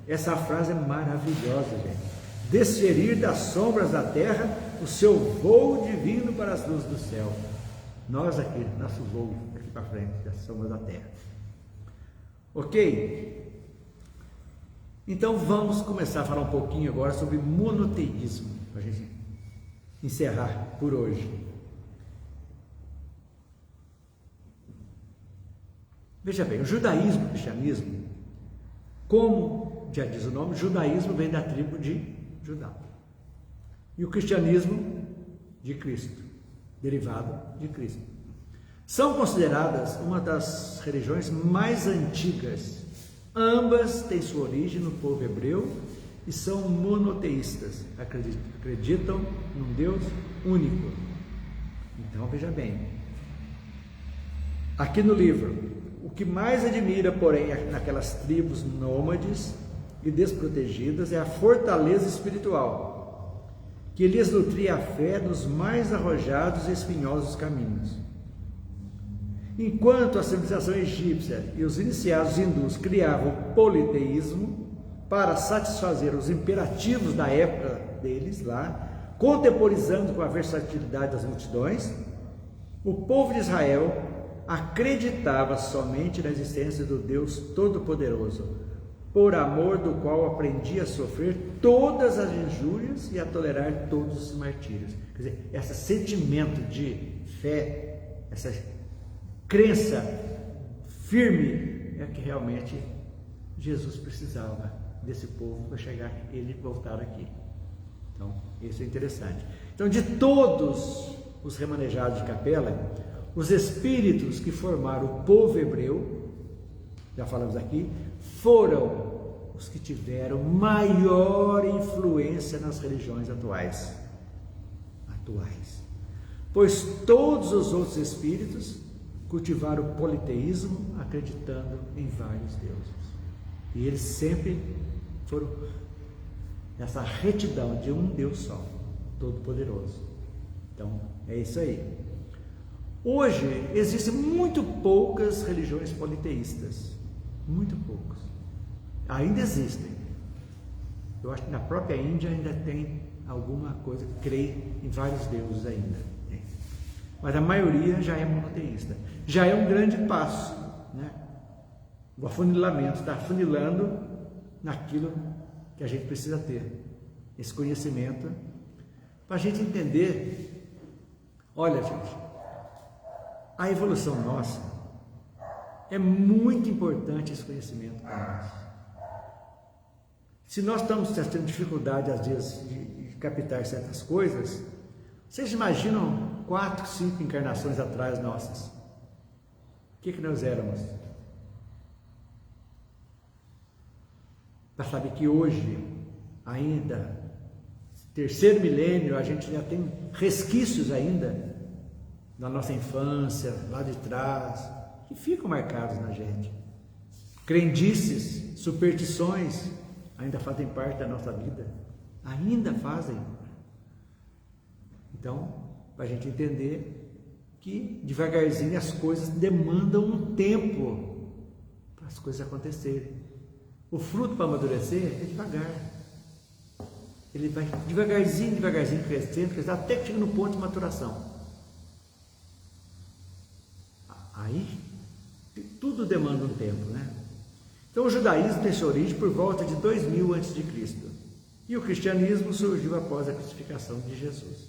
Essa frase é maravilhosa, gente. Desferir das sombras da terra o seu voo divino para as luzes do céu. Nós aqui, nosso voo aqui para frente, das sombras da terra. Ok? Então vamos começar a falar um pouquinho agora sobre monoteísmo, para a gente encerrar por hoje. Veja bem, o judaísmo e o cristianismo, como já diz o nome, o judaísmo vem da tribo de Judá. E o cristianismo de Cristo, derivado de Cristo. São consideradas uma das religiões mais antigas. Ambas têm sua origem no povo hebreu e são monoteístas, acreditam num Deus único. Então veja bem, aqui no livro, o que mais admira, porém, naquelas tribos nômades e desprotegidas é a fortaleza espiritual, que lhes nutria a fé nos mais arrojados e espinhosos caminhos. Enquanto a civilização egípcia e os iniciados hindus criavam o politeísmo para satisfazer os imperativos da época deles lá, contemporizando com a versatilidade das multidões, o povo de Israel acreditava somente na existência do Deus Todo-Poderoso, por amor do qual aprendia a sofrer todas as injúrias e a tolerar todos os martírios. Quer dizer, esse sentimento de fé, essa crença firme é que realmente Jesus precisava desse povo para chegar ele voltar aqui. Então, isso é interessante. Então, de todos os remanejados de Capela, os espíritos que formaram o povo hebreu, já falamos aqui, foram os que tiveram maior influência nas religiões atuais. Pois todos os outros espíritos cultivaram o politeísmo, acreditando em vários deuses. E eles sempre foram nessa retidão de um Deus só, Todo-Poderoso. Então, é isso aí. Hoje, existem muito poucas religiões politeístas. Muito poucas. Ainda existem. Eu acho que na própria Índia ainda tem alguma coisa que crê em vários deuses ainda. Mas a maioria já é monoteísta. Já é um grande passo, né? O afunilamento está afunilando naquilo que a gente precisa ter. Esse conhecimento para a gente entender. Olha, gente, a evolução nossa é muito importante, esse conhecimento para nós. Se nós estamos tendo dificuldade às vezes de captar certas coisas, vocês imaginam 4, 5 encarnações atrás nossas? O que nós éramos? Para saber que hoje, ainda, terceiro milênio, a gente já tem resquícios ainda da nossa infância, lá de trás, que ficam marcados na gente. Crendices, superstições, ainda fazem parte da nossa vida. Ainda fazem. Então, para a gente entender que devagarzinho as coisas demandam um tempo para as coisas acontecerem. O fruto para amadurecer é devagar. Ele vai devagarzinho crescendo, até que chega no ponto de maturação. Aí, tudo demanda um tempo, né? Então, o judaísmo tem sua origem por volta de 2000 a.C. E o cristianismo surgiu após a crucificação de Jesus.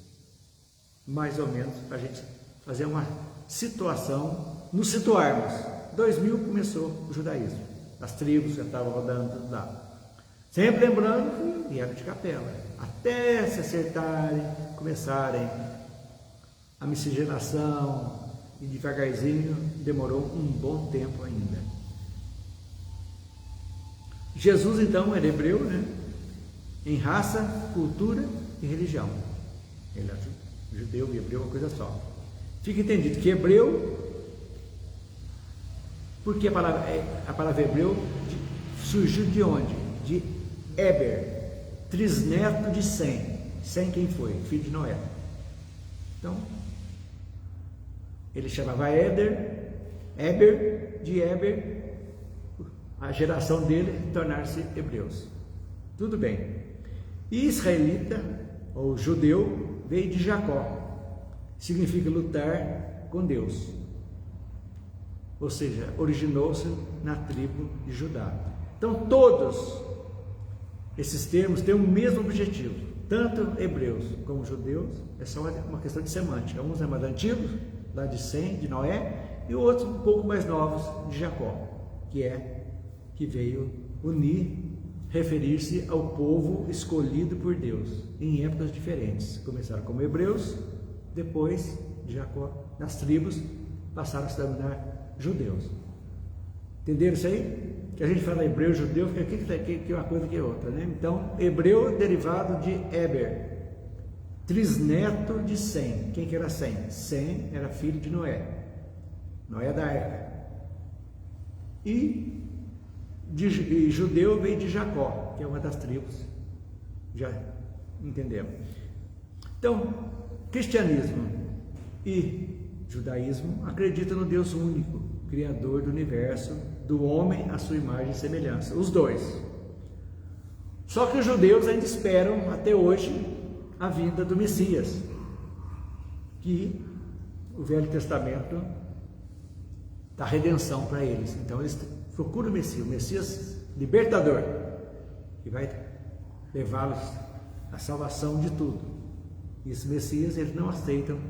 Mais ou menos, para a gente fazer uma situação, nos situarmos. 2000 começou o judaísmo. As tribos já estavam rodando tudo lá. Sempre lembrando que vieram de Capela. Até se acertarem, começarem a miscigenação, e devagarzinho, demorou um bom tempo ainda. Jesus, então, era hebreu, né? Em raça, cultura e religião. Ele era judeu e hebreu, uma coisa só. Fica entendido que hebreu, porque a palavra hebreu surgiu de onde? De Éber, trisneto de Sem. Sem quem foi? Filho de Noé. Então, ele chamava Éber, de Éber, a geração dele tornar-se hebreus. Tudo bem. E israelita, ou judeu, veio de Jacó. Significa lutar com Deus. Ou seja, originou-se na tribo de Judá. Então, todos esses termos têm o mesmo objetivo. Tanto hebreus como judeus, é só uma questão de semântica. Uns é mais antigos, lá de Sem, de Noé, e outros um pouco mais novos, de Jacó, que veio unir, referir-se ao povo escolhido por Deus, em épocas diferentes. Começaram como hebreus, depois de Jacó, nas tribos, passaram a se denominar judeus. Entenderam isso aí? Que a gente fala hebreu, judeu, que é uma coisa que é outra, né? Então, hebreu derivado de Éber, trisneto de Sem. Quem que era Sem? Sem era filho de Noé, Noé da Arca. E judeu veio de Jacó, que é uma das tribos, já entendemos. Então, cristianismo e judaísmo acreditam no Deus único, Criador do universo, do homem à sua imagem e semelhança, os dois. Só que os judeus ainda esperam até hoje a vinda do Messias, que o Velho Testamento dá redenção para eles. Então eles procuram o Messias libertador, que vai levá-los à salvação de tudo. E esse Messias eles não aceitam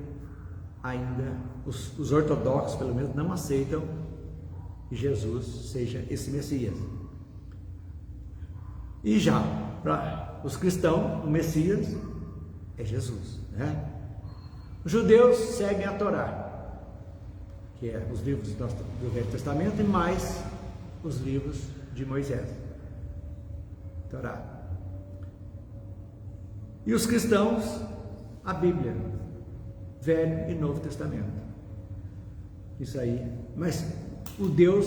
ainda, os ortodoxos pelo menos não aceitam que Jesus seja esse Messias. E já para os cristãos, o Messias é Jesus, né? Os judeus seguem a Torá, que é os livros do Velho Testamento, e mais os livros de Moisés, Torá. E os cristãos, a Bíblia, Velho e Novo Testamento. Isso aí, mas o Deus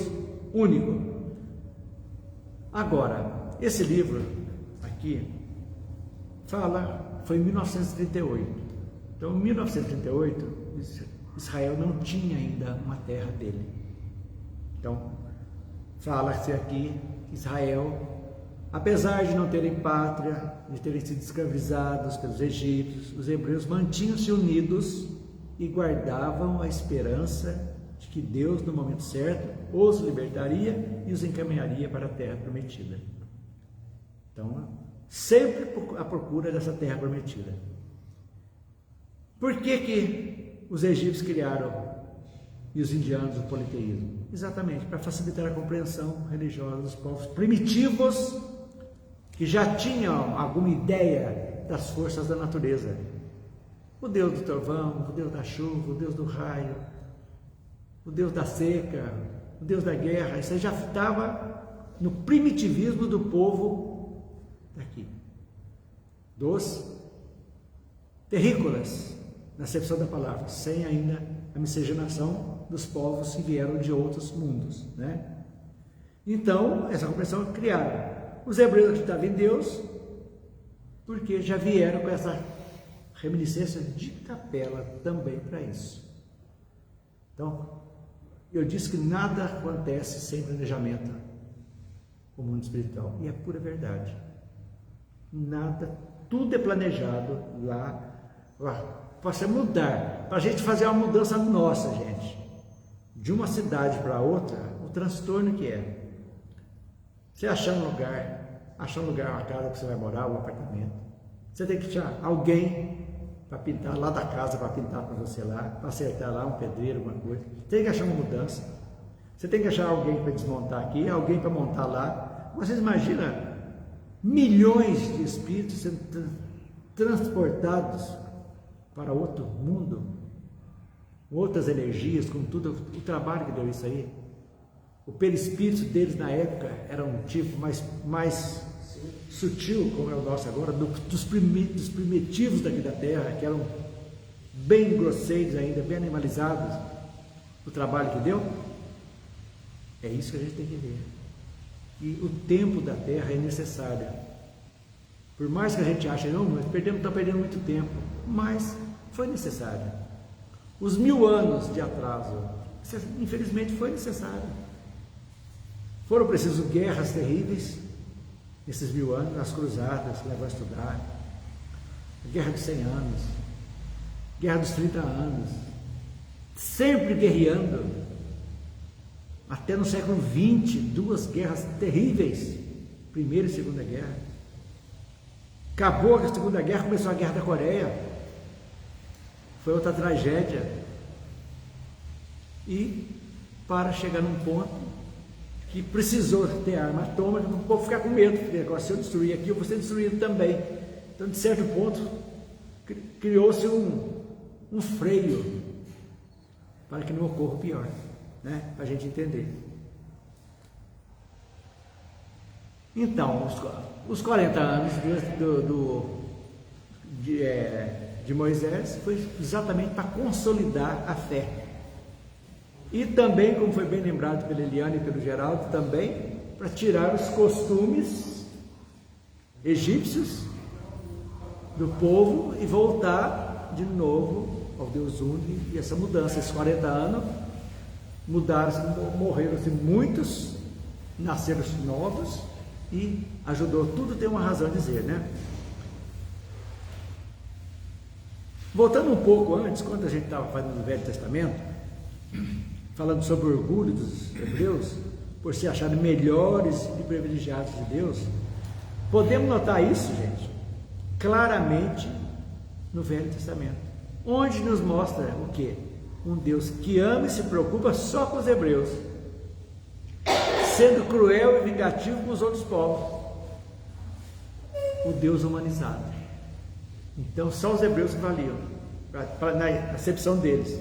único. Agora, esse livro aqui foi em 1938. Então, em 1938, Israel não tinha ainda uma terra dele. Então, fala-se aqui que Israel, apesar de não terem pátria, de terem sido escravizados pelos egípcios, os hebreus mantinham-se unidos e guardavam a esperança de que Deus, no momento certo, os libertaria e os encaminharia para a terra prometida. Então, sempre à procura dessa terra prometida. Por que os egípcios criaram e os indianos o politeísmo? Exatamente, para facilitar a compreensão religiosa dos povos primitivos que já tinham alguma ideia das forças da natureza. O Deus do trovão, o Deus da chuva, o Deus do raio, o Deus da seca, o Deus da guerra. Isso aí já estava no primitivismo do povo daqui, dos terrícolas, na acepção da palavra, sem ainda a miscigenação dos povos que vieram de outros mundos, né? Então, essa compreensão criaram. Os hebreus acreditavam em Deus, porque já vieram com essa reminiscência de Capela também para isso. Então, Eu disse que nada acontece sem planejamento no mundo espiritual, e é pura verdade. Nada, tudo é planejado lá para você mudar, para a gente fazer uma mudança nossa, gente, de uma cidade para outra, o transtorno que é. Você achar um lugar, uma casa que você vai morar, um apartamento, você tem que achar alguém para pintar lá da casa, para pintar para você lá, para acertar lá um pedreiro, alguma coisa. Você tem que achar uma mudança. Você tem que achar alguém para desmontar aqui, alguém para montar lá. Vocês imaginam milhões de espíritos sendo transportados para outro mundo, outras energias, com tudo o trabalho que deu isso aí. O perispírito deles na época era um tipo mais sutil, como é o nosso agora, dos primitivos daqui da Terra, que eram bem grosseiros ainda, bem animalizados. O trabalho que deu, é isso que a gente tem que ver. E o tempo da Terra é necessário. Por mais que a gente ache, não, nós estamos perdendo muito tempo, mas foi necessário. Os 1000 anos de atraso, infelizmente foi necessário. Foram precisas guerras terríveis, esses 1000 anos, as cruzadas que levam a estudar, a guerra dos 100 anos, guerra dos 30 anos, sempre guerreando, até no século XX, 2 guerras terríveis, Primeira e Segunda Guerra. Acabou a Segunda Guerra, começou a Guerra da Coreia, foi outra tragédia, e para chegar num ponto que precisou ter arma atômica para o povo ficar com medo, porque agora se eu destruir aqui, eu vou ser destruído também. Então, de certo ponto, criou-se um freio para que não ocorra o pior, né? Para a gente entender. Então, os 40 anos de Moisés foi exatamente para consolidar a fé. E também, como foi bem lembrado pela Eliane e pelo Geraldo, também para tirar os costumes egípcios do povo e voltar de novo ao Deus único. E essa mudança, esses 40 anos, morreram-se muitos, nasceram-se novos, e ajudou, tudo tem uma razão de dizer, né? Voltando um pouco antes, quando a gente estava fazendo o Velho Testamento, falando sobre o orgulho dos hebreus, por se acharem melhores e privilegiados de Deus, podemos notar isso, gente, claramente no Velho Testamento, onde nos mostra o quê? Um Deus que ama e se preocupa só com os hebreus, sendo cruel e vingativo com os outros povos. O Deus humanizado. Então só os hebreus que valiam, na acepção deles,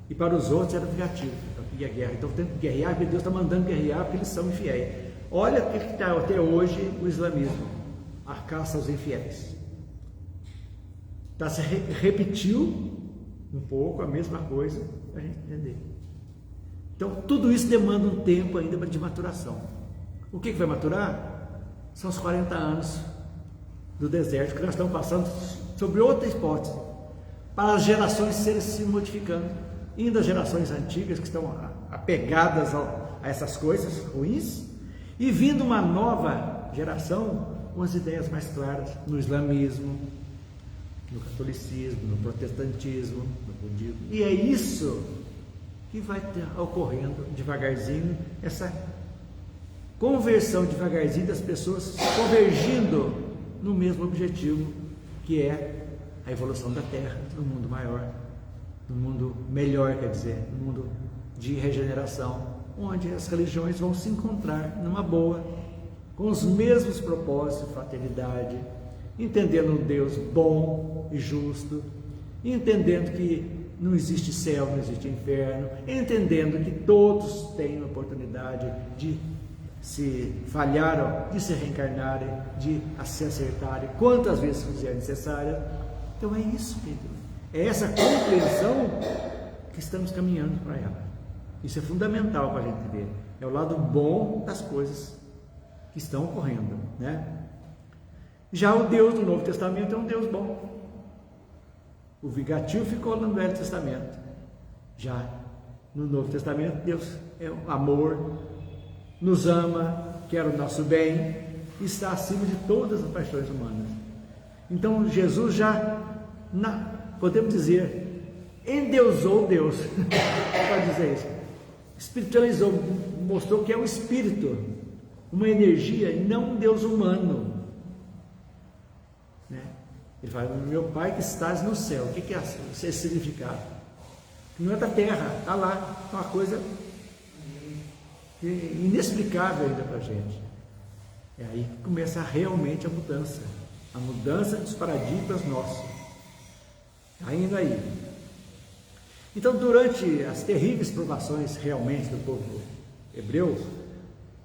e para os outros era vingativo, e a guerra. Então tem que guerrear, porque Deus está mandando guerrear, porque eles são infiéis. Olha o que está até hoje o islamismo, a caça aos infiéis. Se repetiu um pouco a mesma coisa para a gente entender. Então tudo isso demanda um tempo ainda de maturação. O que vai maturar? São os 40 anos do deserto que nós estamos passando, sobre outra hipótese, para as gerações se modificando, indo às gerações antigas que estão apegadas a essas coisas ruins, e vindo uma nova geração com as ideias mais claras no islamismo, no catolicismo, no protestantismo, no budismo. E é isso que vai ocorrendo devagarzinho, essa conversão devagarzinho das pessoas convergindo no mesmo objetivo, que é a evolução da Terra, no mundo maior, no mundo melhor, quer dizer, no mundo de regeneração, onde as religiões vão se encontrar numa boa, com os mesmos propósitos, fraternidade, entendendo um Deus bom e justo, entendendo que não existe céu, não existe inferno, entendendo que todos têm a oportunidade de se falharam, de se reencarnarem, de se acertarem quantas vezes fizer necessária. Então é isso, Pedro. É essa compreensão que estamos caminhando para ela. Isso é fundamental para a gente ver. É o lado bom das coisas que estão ocorrendo, né? Já o Deus do Novo Testamento é um Deus bom. O vingativo ficou no Velho Testamento. Já No Novo Testamento, Deus é o amor, nos ama, quer o nosso bem, e está acima de todas as paixões humanas. Então Jesus já, podemos dizer, endeusou Deus, pode dizer isso, espiritualizou, mostrou que é um espírito, uma energia e não um Deus humano, né? Ele fala, meu Pai que estás no céu. O que é esse significado? Não é da terra, está lá, é uma coisa inexplicável ainda para a gente. É aí que começa realmente a mudança dos paradigmas nossos. Está indo aí. Então, durante as terríveis provações realmente do povo hebreu,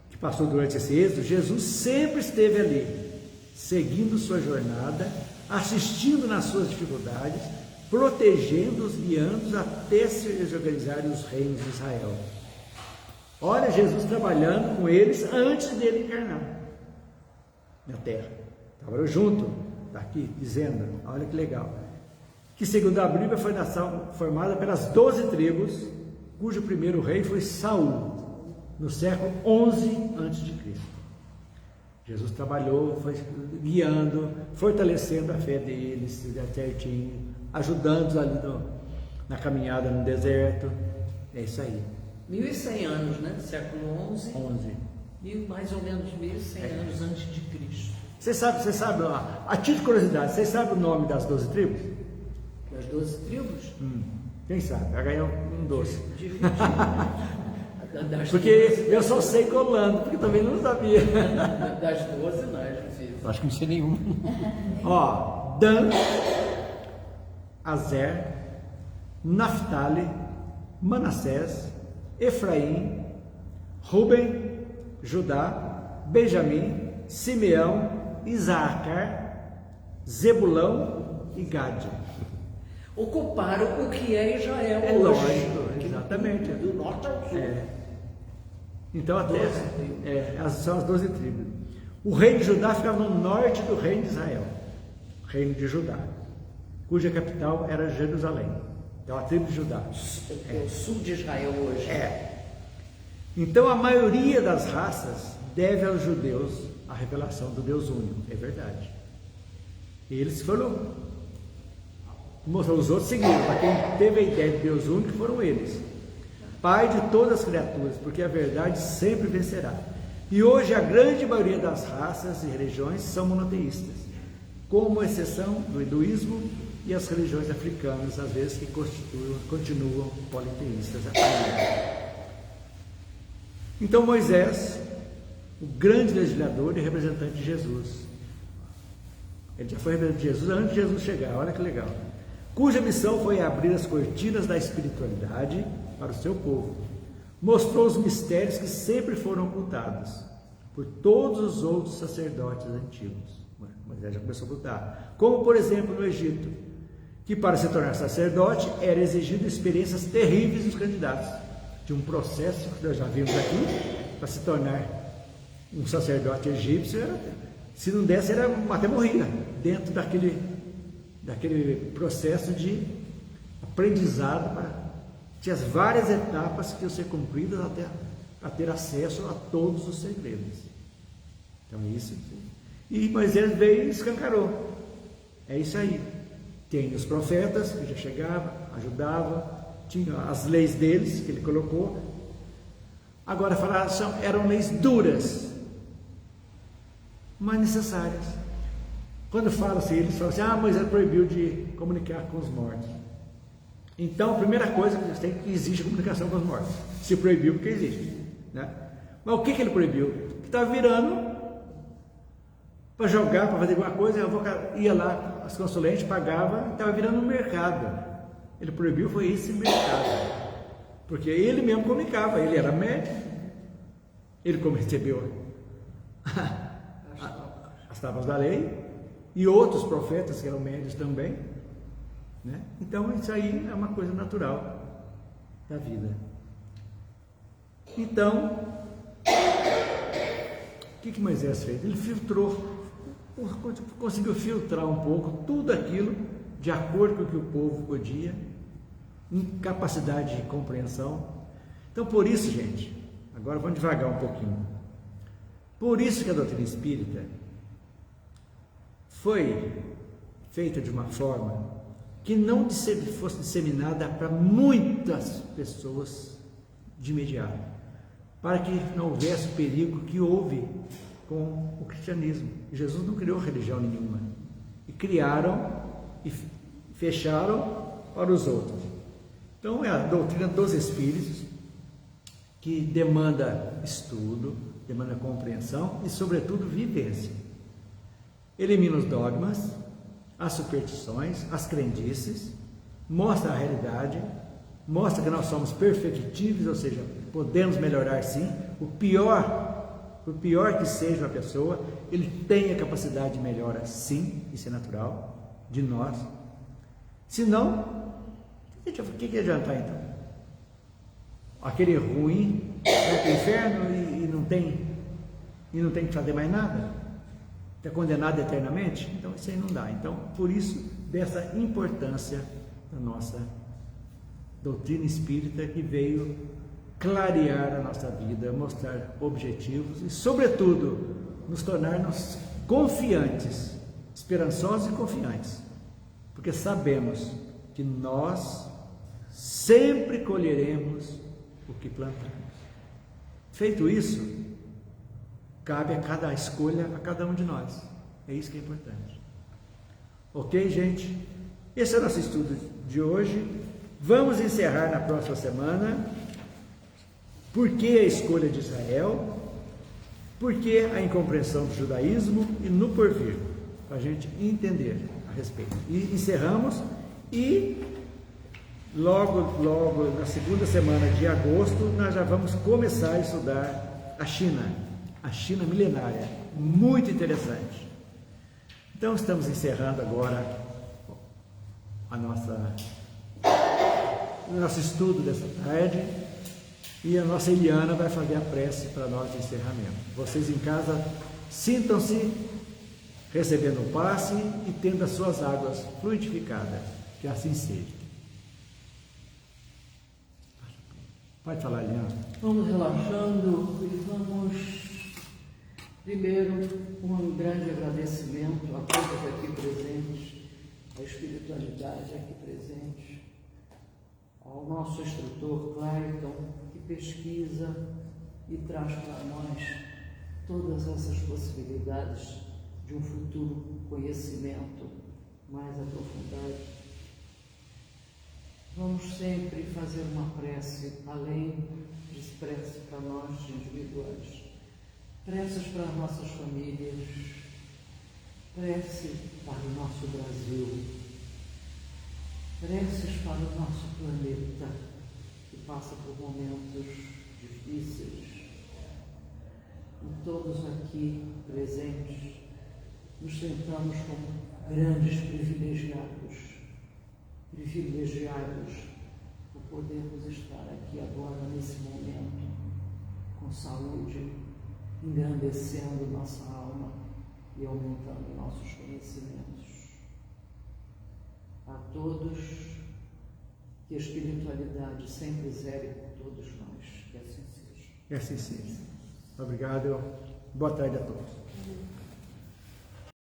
que passou durante esse êxodo, Jesus sempre esteve ali, seguindo sua jornada, assistindo nas suas dificuldades, protegendo-os, guiando-os até se organizarem os reinos de Israel. Olha Jesus trabalhando com eles antes dele encarnar na terra. Estava junto, está aqui dizendo, olha que legal, que segundo a Bíblia foi nação formada pelas 12 tribos, cujo primeiro rei foi Saul, no século 11 a.C. Jesus trabalhou, foi guiando, fortalecendo a fé deles, certinho, ajudando-os ali na caminhada no deserto. É isso aí. 1.100 anos, né? Século 11. 11. Mais ou menos 1.100 anos antes de Cristo. Você sabe, a título de curiosidade, vocês sabem o nome das 12 tribos? Das 12 tribos? Quem sabe? Vai ganhar um doce. Difícil. Porque eu só sei colando, porque também não sabia. Das 12 não é difícil. Acho que não sei nenhum. Ó, Dan, Azer, Naftali, Manassés, Efraim, Ruben, Judá, Benjamim, Simeão, Isacar, Zebulão e Gade. Ocuparam o que é Israel É hoje. lógico, exatamente. Do norte ao sul. Então a terra são as 12 tribos. O reino de Judá ficava no norte do reino de Israel, reino de Judá, cuja capital era Jerusalém. Então a tribo de Judá. É o sul de Israel hoje. Então a maioria das raças deve aos judeus a revelação do Deus único. É verdade. Eles foram. Os outros seguiram, para quem teve a ideia de Deus único foram eles. Pai de todas as criaturas, porque a verdade sempre vencerá. E hoje a grande maioria das raças e religiões são monoteístas, como exceção do hinduísmo e as religiões africanas, às vezes que continuam politeístas até hoje. Então Moisés, o grande legislador e representante de Jesus, ele já foi representante de Jesus antes de Jesus chegar, olha que legal, cuja missão foi abrir as cortinas da espiritualidade para o seu povo. Mostrou os mistérios que sempre foram ocultados por todos os outros sacerdotes antigos. Moisés já começou a ocultar. Como, por exemplo, no Egito, que para se tornar sacerdote era exigido experiências terríveis dos candidatos. De um processo que nós já vimos aqui, para se tornar um sacerdote egípcio, se não desse, era até morria, dentro daquele processo de aprendizado. Tinha as várias etapas que iam ser cumpridas até a ter acesso a todos os segredos. Então isso. E Moisés veio e escancarou. É isso aí. Tem os profetas que já chegavam, ajudavam, tinha as leis deles que ele colocou. Agora eram leis duras, mas necessárias. Quando falam-se, eles falam assim, Moisés proibiu de comunicar com os mortos. Então, a primeira coisa que eles têm que existe a comunicação com os mortos. Se proibiu, porque existe. Né? Mas o que ele proibiu? Que estava virando para jogar, para fazer alguma coisa, ia lá, as consulentes pagavam, estava virando um mercado. Ele proibiu, foi esse mercado. Porque ele mesmo comunicava, ele era médico, ele como recebeu as tábuas da lei, e outros profetas que eram médios também. Né? Então isso aí é uma coisa natural da vida. Então, o que Moisés fez? Ele conseguiu filtrar um pouco tudo aquilo de acordo com o que o povo podia, em capacidade de compreensão, Então, por isso, gente, agora vamos devagar um pouquinho. Por isso que a doutrina espírita foi feita de uma forma que não fosse disseminada para muitas pessoas de imediato, para que não houvesse o perigo que houve com o cristianismo. Jesus não criou religião nenhuma, e criaram e fecharam para os outros. Então é a doutrina dos Espíritos que demanda estudo, demanda compreensão e, sobretudo, vivência. Elimina os dogmas, as superstições, as crendices, mostra a realidade, mostra que nós somos perfectíveis, ou seja, podemos melhorar sim. Por pior que seja a pessoa, ele tem a capacidade de melhora sim, isso é natural, de nós. Se não, o que adiantar então? Aquele ruim vai para o inferno e não tem que fazer mais nada? Está condenado eternamente? Então isso aí não dá. Então, por isso, dessa importância da nossa doutrina espírita, que veio clarear a nossa vida, mostrar objetivos e, sobretudo, nos tornarmos confiantes, esperançosos e confiantes, porque sabemos que nós sempre colheremos o que plantamos. Feito isso, cabe a cada escolha, a cada um de nós. É isso que é importante. Ok, gente? Esse é o nosso estudo de hoje. Vamos encerrar na próxima semana. Por que a escolha de Israel? Por que a incompreensão do judaísmo? E no porvir, para a gente entender a respeito. E encerramos, e logo na segunda semana de agosto, nós já vamos começar a estudar a China milenária, muito interessante. Então estamos encerrando agora o nosso estudo dessa tarde, e a nossa Eliana vai fazer a prece para nós de encerramento. Vocês em casa sintam-se recebendo o passe e tendo as suas águas fluidificadas, que assim seja. Pode falar, Eliana. Vamos relaxando e vamos, primeiro, um grande agradecimento a todos aqui presentes, à espiritualidade aqui presente, ao nosso instrutor Clayton, que pesquisa e traz para nós todas essas possibilidades de um futuro conhecimento mais aprofundado. Vamos sempre fazer uma prece, além de prece para nós individuais, preces para nossas famílias, prece para o nosso Brasil, preces para o nosso planeta, que passa por momentos difíceis. E todos aqui presentes nos sentamos como grandes privilegiados por podermos estar aqui agora, nesse momento, com saúde, engrandecendo nossa alma e aumentando nossos conhecimentos. A todos, que a espiritualidade sempre zere por todos nós, que assim seja. Que assim seja. Obrigado. Boa tarde a todos.